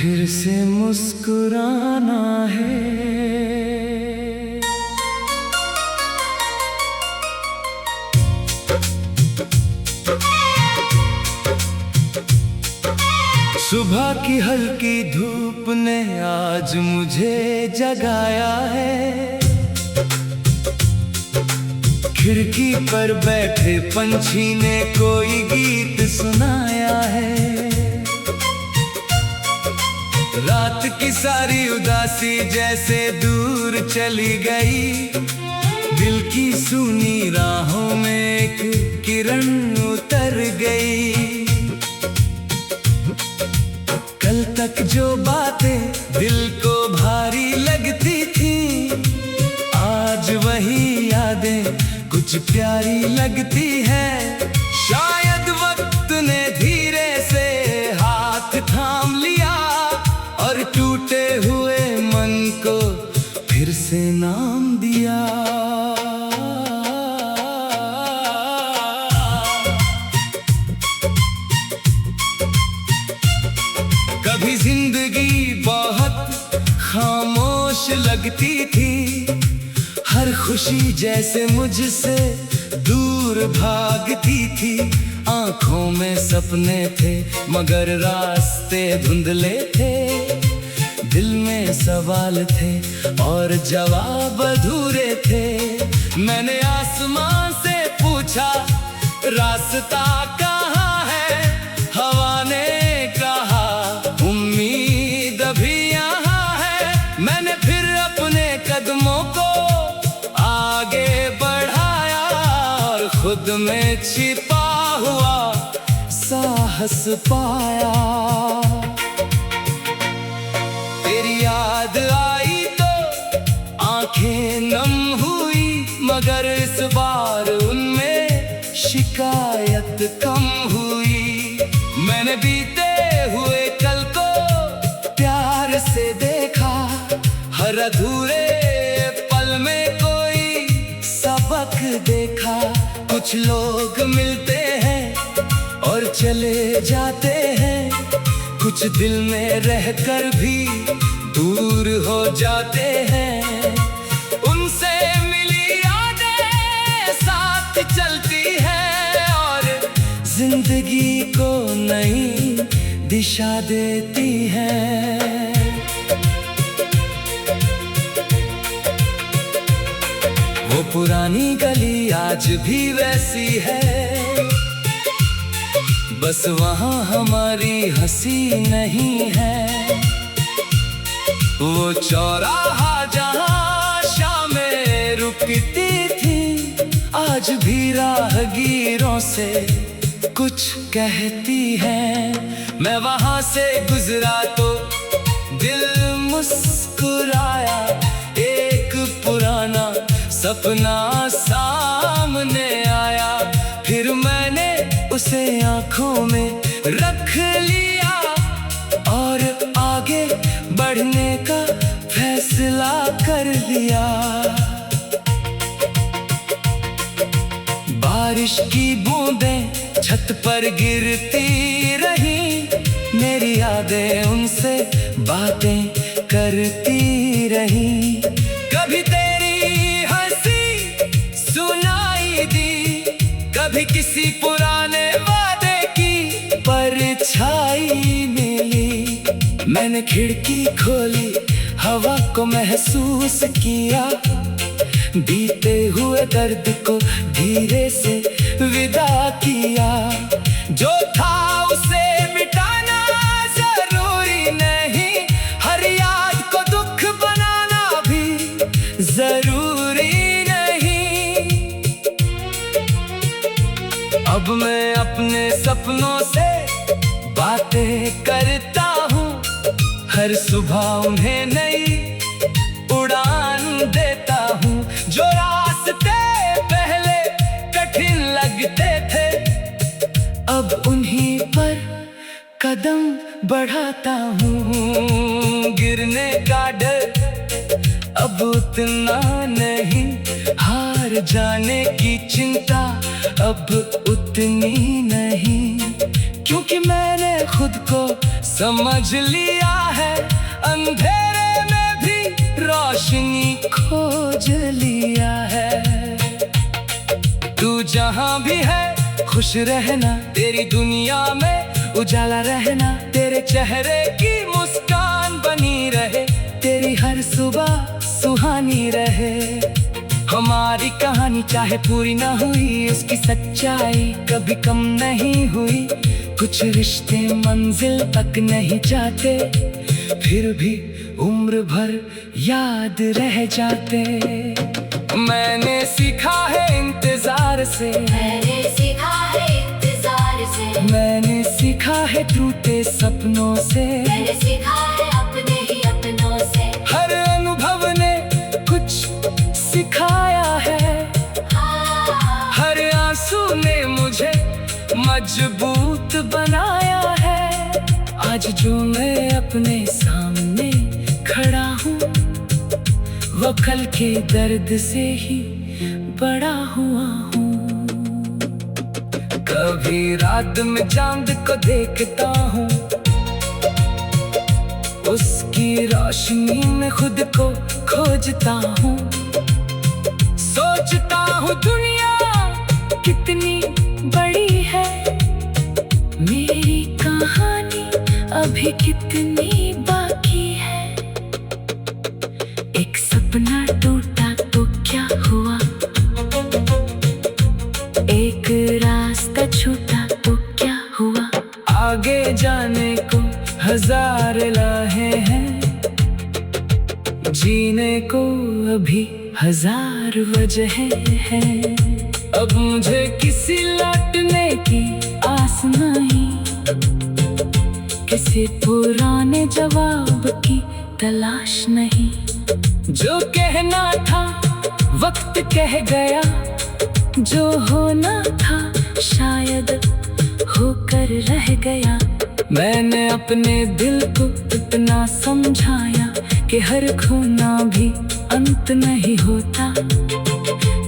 फिर से मुस्कुराना है। सुबह की हल्की धूप ने आज मुझे जगाया है। खिड़की पर बैठे पंछी ने कोई गीत सुनाया है। रात की सारी उदासी जैसे दूर चली गई। दिल की सूनी राहों में एक किरण उतर गई। कल तक जो बातें दिल को भारी लगती थी, आज वही यादें कुछ प्यारी लगती है। शायद वक्त ने धीरे से हाथ थाम लिया और टूटे हुए मन को फिर से नाम दिया। कभी जिंदगी बहुत खामोश लगती थी। हर खुशी जैसे मुझसे दूर भागती थी। आंखों में सपने थे मगर रास्ते धुंधले थे। दिल में सवाल थे और जवाब अधूरे थे। मैंने आसमान से पूछा रास्ता कहाँ है। हवा ने कहा उम्मीद अभी यहाँ है। मैंने फिर अपने कदमों को आगे बढ़ाया और खुद में छिपा हुआ साहस पाया। तेरी याद आई तो आंखें नम हुई, मगर इस बार उनमें शिकायत कम हुई। मैंने बीते हुए कल को प्यार से देखा। हर अधूरे पल में कोई सबक देखा। कुछ लोग मिलते हैं और चले जाते हैं। कुछ दिल में रहकर भी दूर हो जाते हैं। उनसे मिली यादें साथ चलती हैं और जिंदगी को नई दिशा देती हैं। वो पुरानी गली आज भी वैसी है, बस वहाँ हमारी हंसी नहीं है। वो चौराहा जहाँ शामें रुकती थी, आज भी राहगीरों से कुछ कहती है। मैं वहाँ से गुजरा तो दिल मुस्कुराया। एक पुराना सपना सामने आया। फिर मैंने उसे आंखों में रख लिया और आगे बढ़ने का फैसला कर लिया। बारिश की बूंदें छत पर गिरती रही। मेरी यादें उनसे बातें करती रही। कभी तेरी हंसी सुनाई दी, कभी किसी पुराने वादे की परछाई मिली। मैंने खिड़की खोली, हवा को महसूस किया। बीते हुए दर्द को धीरे से विदा किया। जो था उसे मिटाना जरूरी नहीं, हर याद को दुख बनाना भी जरूरी नहीं। अब मैं अपने सपनों से बातें करता हूँ। हर सुबह उन्हें नई उड़ान देता हूँ। जो रास्ते पहले कठिन लगते थे, अब उन्हीं पर कदम बढ़ाता हूँ। गिरने का डर अब उतना नहीं, हार जाने की चिंता अब उतनी नहीं। क्योंकि मैंने खुद को समझ लिया है, अंधेरे में भी रोशनी खोज लिया है। तू जहां भी है खुश रहना, तेरी दुनिया में उजाला रहना, तेरे चेहरे की मुस्कान बनी रहे, तेरी हर सुबह सुहानी रहे। हमारी कहानी चाहे पूरी ना हुई, उसकी सच्चाई कभी कम नहीं हुई। कुछ रिश्ते मंजिल तक नहीं जाते, फिर भी उम्र भर याद रह जाते। मैंने सीखा है इंतजार से, मैंने सीखा है इंतजार से, मैंने सीखा है टूटे सपनों से, मैंने सीखा है अपने ही अपनों से। हर अनुभव ने कुछ सिखाया है, हर आंसू ने मुझे मजबूत बनाया है। आज जो मैं अपने सामने खड़ा हूँ, वो कल के दर्द से ही बड़ा हुआ हूँ। कभी रात में चांद को देखता हूँ, उसकी रोशनी में खुद को खोजता हूँ। सोचता हूँ दुनिया कितनी बड़ी है, मेरी कहानी अभी कितनी बाकी है। एक सपना टूटा तो क्या हुआ, एक रास्ता छूटा तो क्या हुआ। आगे जाने को हजार राहें हैं, जीने को अभी हजार वजहें हैं। अब मुझे किसी लौटने की आस नहीं, किसी पुराने जवाब की तलाश नहीं। जो कहना था वक्त कह गया, जो होना था शायद होकर रह गया। मैंने अपने दिल को इतना समझाया कि हर खोना भी अंत नहीं होता।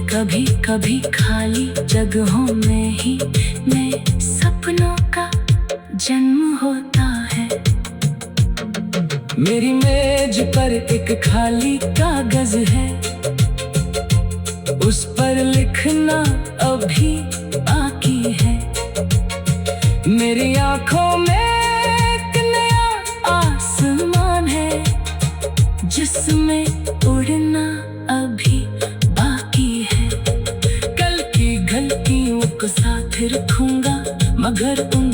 कभी कभी खाली जगहों में ही नए सपनों का जन्म होता है। मेरी मेज पर एक खाली कागज है, उस पर लिखना अभी बाकी है। मेरी आंखों में एक नया आसमान है, जिसमें उड़ना अभी बाकी है। कल की गलतियों को साथ रखूंगा, मगर उन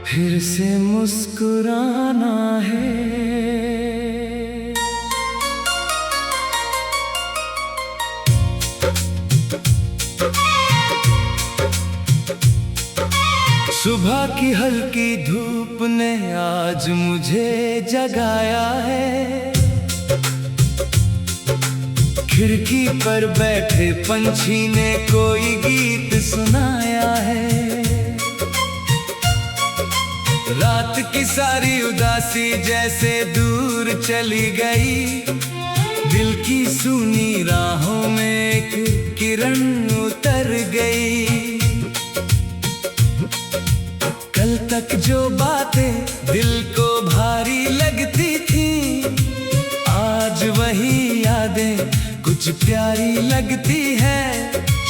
फिर से मुस्कुराना है। सुबह की हल्की धूप ने आज मुझे जगाया है, खिड़की पर बैठे पंछी ने कोई गीत सुनाया है। रात की सारी उदासी जैसे दूर चली गई, दिल की सूनी राहों में एक किरण उतर गई। कल तक जो बातें दिल को भारी लगती थी, आज वही यादें कुछ प्यारी लगती है।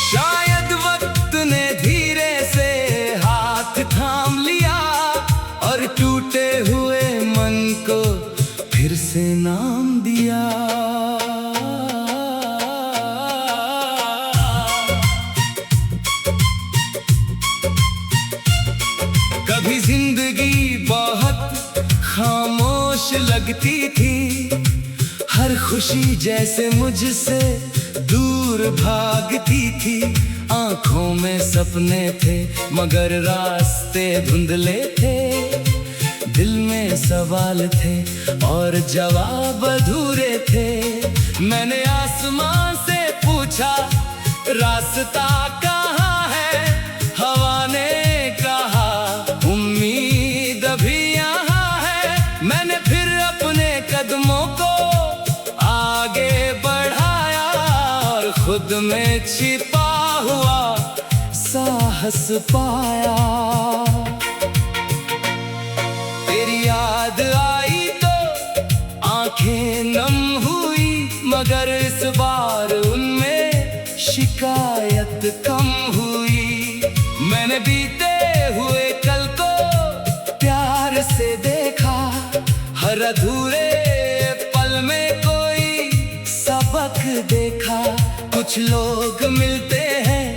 शायद वक्त ने धीरे से हाथ थाम लिया और टूटे हुए मन को फिर से नाम दिया। कभी जिंदगी बहुत खामोश लगती थी, हर खुशी जैसे मुझसे दूर भागती थी। आंखों में सपने थे मगर रास्ते धुंधले थे, दिल में सवाल थे और जवाब अधूरे थे। मैंने आसमां से पूछा रास्ता कहाँ है, हवा ने कहा उम्मीद अभी यहाँ है। मैंने फिर अपने कदमों को आगे बढ़ाया और खुद में छिपा हुआ साह हंस पाया। तेरी याद आई तो आंखें नम हुई, मगर इस बार उनमें शिकायत कम हुई। मैंने बीते हुए कल को प्यार से देखा, हर अधूरे पल में कोई सबक देखा। कुछ लोग मिलते हैं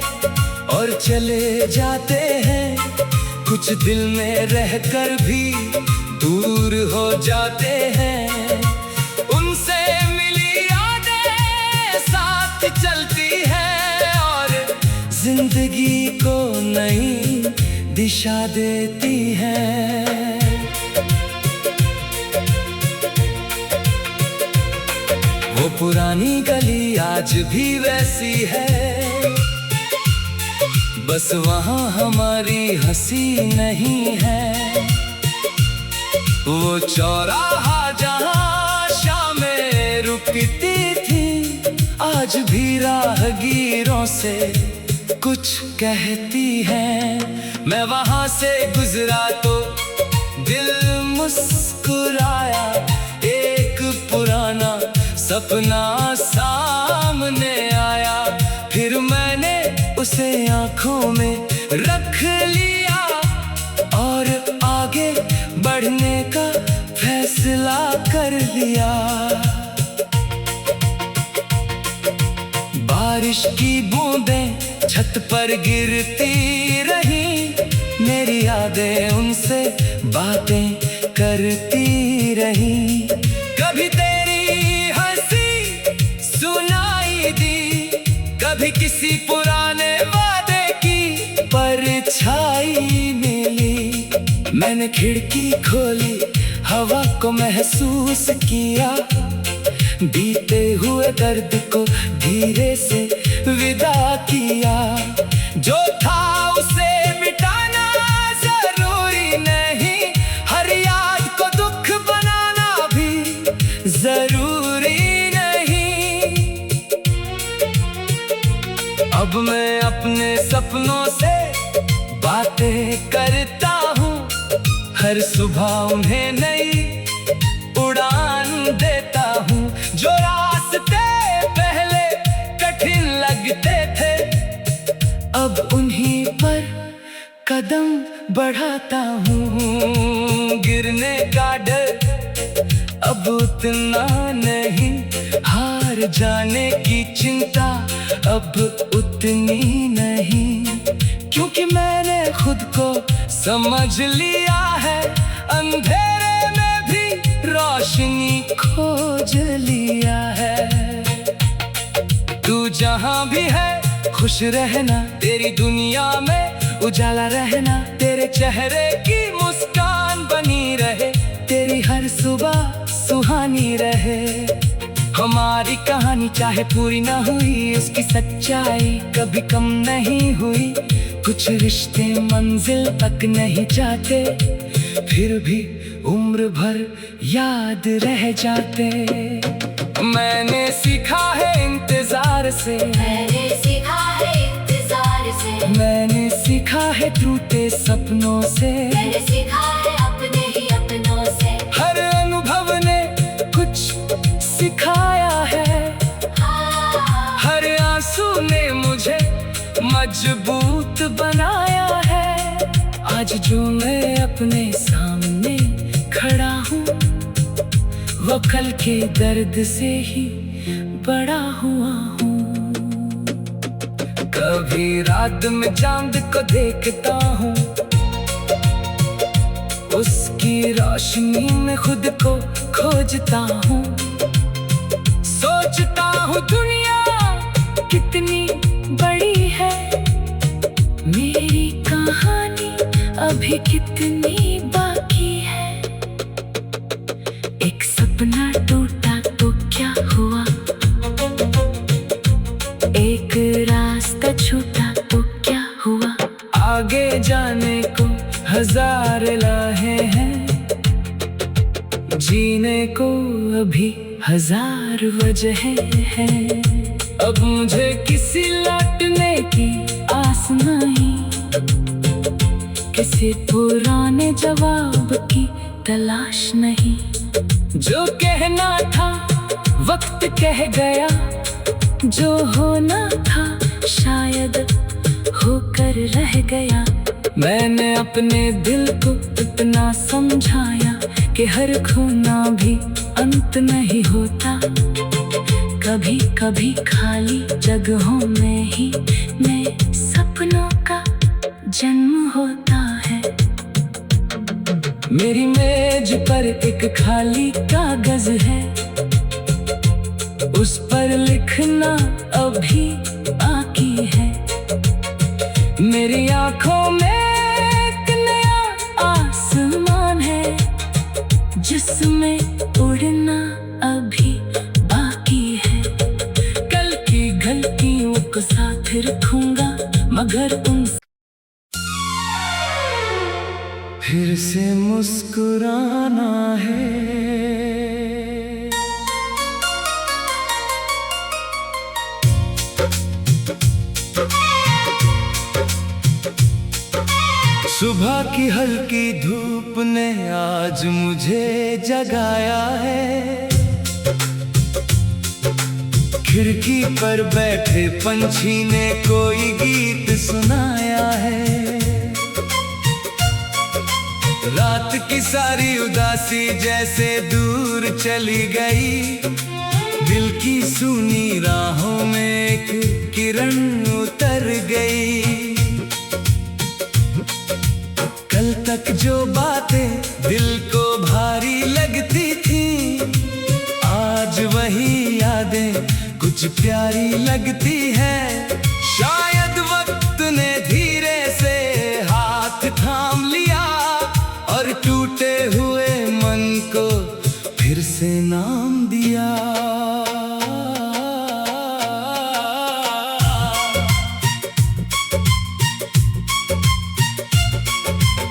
और चले जाते हैं, कुछ दिल में रहकर भी दूर हो जाते हैं। उनसे मिली यादें साथ चलती हैं और जिंदगी को नई दिशा देती हैं। वो पुरानी गली आज भी वैसी है, बस वहाँ हमारी हंसी नहीं है। वो चौराहा जहाँ शामें रुकती थी, आज भी राहगीरों से कुछ कहती है। मैं वहाँ से गुजरा तो दिल मुस्कुराया, एक पुराना सपना सामने आया। फिर मैंने उसे आंखों में रख लिया और आगे बढ़ने का फैसला कर लिया। बारिश की बूंदें छत पर गिरती रही, मेरी यादें उनसे बातें करती रही। कभी तेरी हंसी सुनाई दी, कभी किसी पुराने वादे की परछाई मिली। मैंने खिड़की खोली, हवा को महसूस किया, बीते हुए दर्द को धीरे से विदा किया। जो था उसे मिटाना जरूरी नहीं, हर याद को दुख बनाना भी जरूरी नहीं। अब मैं अपने सपनों से बातें करता हूँ, हर सुबह उन्हें नई उड़ान देता हूँ। जो रास्ते पहले कठिन लगते थे, अब उन्हीं पर कदम बढ़ाता हूँ। गिरने का डर अब उतना नहीं, हार जाने की चिंता अब उतनी नहीं। क्योंकि मैंने खुद को समझ लिया है, अंधेरे में भी रोशनी खोज लिया है। तू जहां भी है खुश रहना, तेरी दुनिया में उजाला रहना। तेरे चेहरे की मुस्कान बनी रहे, तेरी हर सुबह सुहानी रहे। हमारी कहानी चाहे पूरी ना हुई, उसकी सच्चाई कभी कम नहीं हुई। कुछ रिश्ते मंजिल तक नहीं जाते, फिर भी उम्र भर याद रह जाते। मैंने सीखा है इंतजार से, मैंने सीखा है इंतजार से, मैंने सीखा है टूटे सपनों से, मैंने सीखा है अपने ही अपनों से। हर अनुभव ने कुछ सिखाया है, हर आंसू ने मुझे मजबूत बनाया है। आज जो मैं अपने सामने खड़ा हूँ, वो कल के दर्द से ही बड़ा हुआ हूँ। कभी रात में चांद को देखता हूँ, उसकी रोशनी में खुद को खोजता हूँ। सोचता हूँ दुनिया कितनी बड़ी है, मेरी कहानी अभी कितनी बाकी है। एक सपना टूटा तो क्या हुआ, एक रास्ता छूटा तो क्या हुआ। आगे जाने को हजार राहें हैं, जीने को अभी हजार वजहें हैं। अब मुझे किसी लौटने की आस नहीं, किसी पुराने जवाब की तलाश नहीं। जो कहना था वक्त कह गया, जो होना था शायद होकर रह गया। मैंने अपने दिल को इतना समझाया कि हर खोना भी अंत नहीं होता। कभी कभी खाली जगहों में ही नए सपनों का जन्म होता है। मेरी मेज पर एक खाली कागज है, उस पर लिखना अभी बाकी है। मेरी आंखों में एक नया आसमान है, जिसमें उड़ना अभी बाकी है। कल की गलतियों को साथ रखूंगा, मगर उन फिर से मुस्कुराना है। सुबह की हल्की धूप ने आज मुझे जगाया है। खिड़की पर बैठे पंछी ने कोई गीत सुनाया है। रात की सारी उदासी जैसे दूर चली गई। दिल की सूनी राहों में एक किरण उतर गई। कल तक जो बातें दिल को भारी लगती थी, आज वही यादें कुछ प्यारी लगती है। शायद वक्त ने धीरे से हाथ थाम लिया और टूटे हुए मन को फिर से नाम दिया।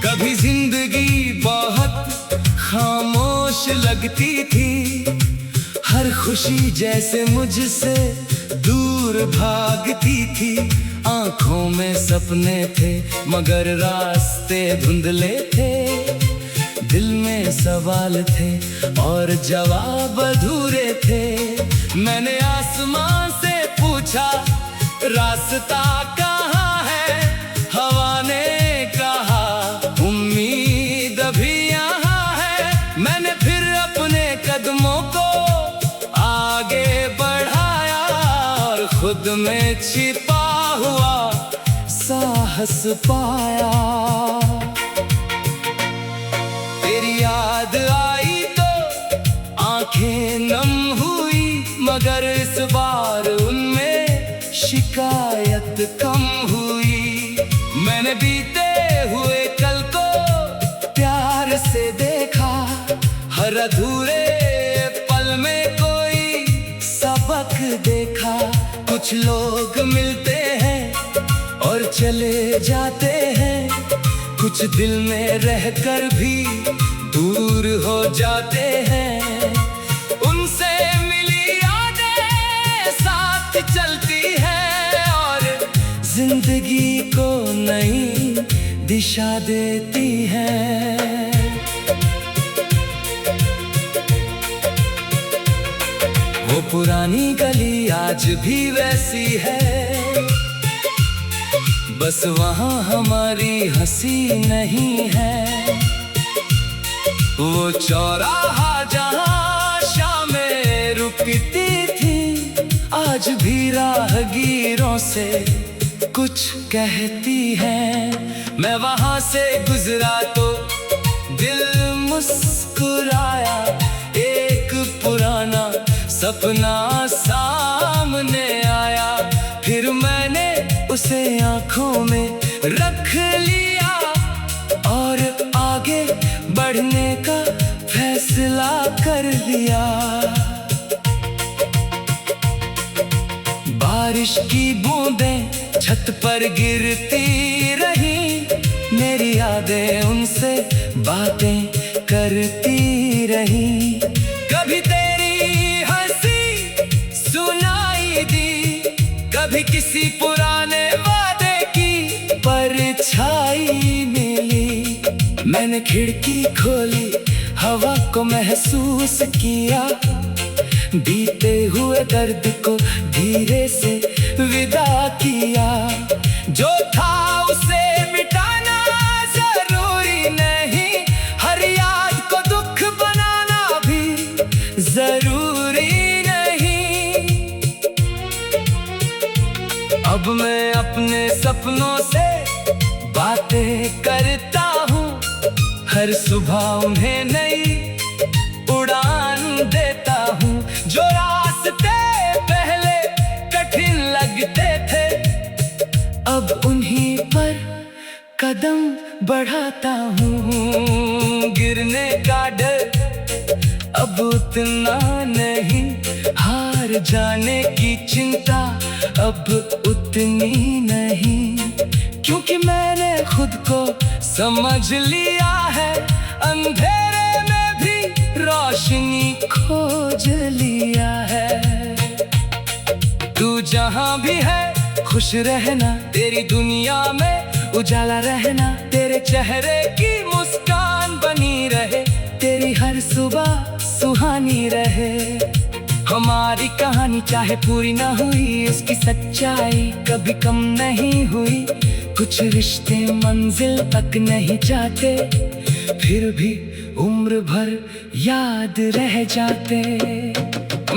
कभी जिंदगी बहुत खामोश लगती थी, हर खुशी जैसे मुझसे दूर भागती थी। आंखों में सपने थे मगर रास्ते धुंधले थे। दिल में सवाल थे और जवाब अधूरे थे। मैंने आसमान से पूछा रास्ता कहाँ है, हवा ने कहा उम्मीद अभी यहाँ है। मैंने फिर अपने कदमों को आगे बढ़ाया और खुद में छिपा हुआ साहस पाया। तेरी याद आई तो आंखें नम हुई, मगर इस बार उनमें शिकायत कम हुई। मैंने बीते हुए कल को प्यार से देखा, हर अधूरे पल में कोई सबक देखा। कुछ लोग मिलते हैं और चले जाते हैं, कुछ दिल में रहकर भी दूर हो जाते हैं। उनसे मिली यादें साथ चलती हैं और जिंदगी को नई दिशा देती हैं। वो पुरानी गली आज भी वैसी है, बस वहाँ हमारी हंसी नहीं है। वो चौराहा जहाँ शामें रुकती थी, आज भी राहगीरों से कुछ कहती है। मैं वहाँ से गुजरा तो दिल मुस्कुराया, एक पुराना सपना सामने आया। फिर मैंने उसे आंखों में रख लिया और आगे बढ़ने का फैसला कर लिया। बारिश की बूंदें छत पर गिरती रही, मेरी यादें उनसे बातें करती रही। कभी तेरी हंसी सुनाई दी, कभी किसी पुराने वादे की परछाई मिली। मैंने खिड़की खोली, हवा को महसूस किया, बीते हुए दर्द को धीरे से विदा किया। जो था उसे मिटाना जरूरी नहीं, हर याद को दुख बनाना भी जरूरी नहीं। अब मैं अपने सपनों से बातें करता हूँ, हर सुबह उन्हें नई उड़ान देता हूँ। जो रास्ते पहले कठिन लगते थे, अब उन्हीं पर कदम बढ़ाता हूँ। गिरने का डर अब उतना नहीं, हार जाने की चिंता अब उतनी नहीं, क्योंकि मैंने खुद को समझ लिया है। अंधेरे में भी रोशनी खोज लिया है। तू जहां भी है खुश रहना, तेरी दुनिया में उजाला रहना, तेरे चेहरे की मुस्कान बनी रहे, तेरी हर सुबह सुहानी रहे। हमारी कहानी चाहे पूरी ना हुई, उसकी सच्चाई कभी कम नहीं हुई। कुछ रिश्ते मंजिल तक नहीं जाते, फिर भी उम्र भर याद रह जाते।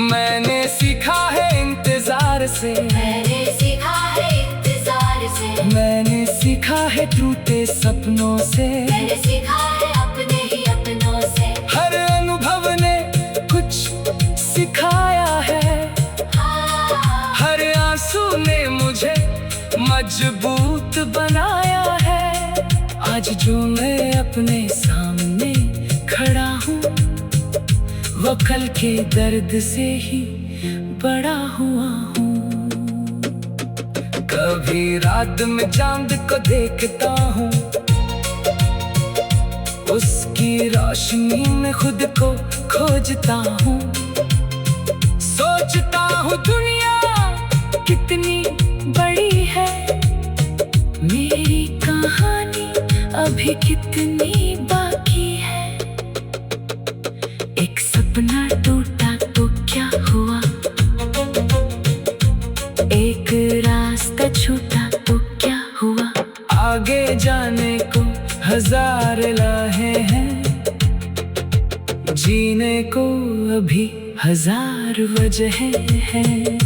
मैंने सीखा है इंतजार से, मैंने सीखा है इंतजार से, मैंने सीखा है टूटे सपनों से, मैंने सीखा है अपने ही अपनों से। हर अनुभव ने कुछ सिखाया है, हाँ, हर आंसू ने मुझे मजबूत बनाया है। आज जो मैं अपने सामने खड़ा हूँ, वो कल के दर्द से ही बड़ा हुआ हूँ। कभी रात में चांद को देखता हूँ, उसकी रोशनी में खुद को खोजता हूँ। सोचता हूँ दुनिया कितनी बड़ी है, मेरी कहानी अभी कितनी बाकी है। एक सपना टूटा तो क्या हुआ, एक रास्ता छूटा तो क्या हुआ। आगे जाने को हजार राहें हैं, जीने को अभी हजार वजहें हैं।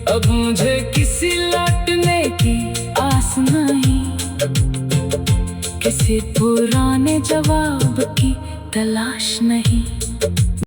अब मुझे किसी लौटने की आस नहीं, किसी पुराने जवाब की तलाश नहीं।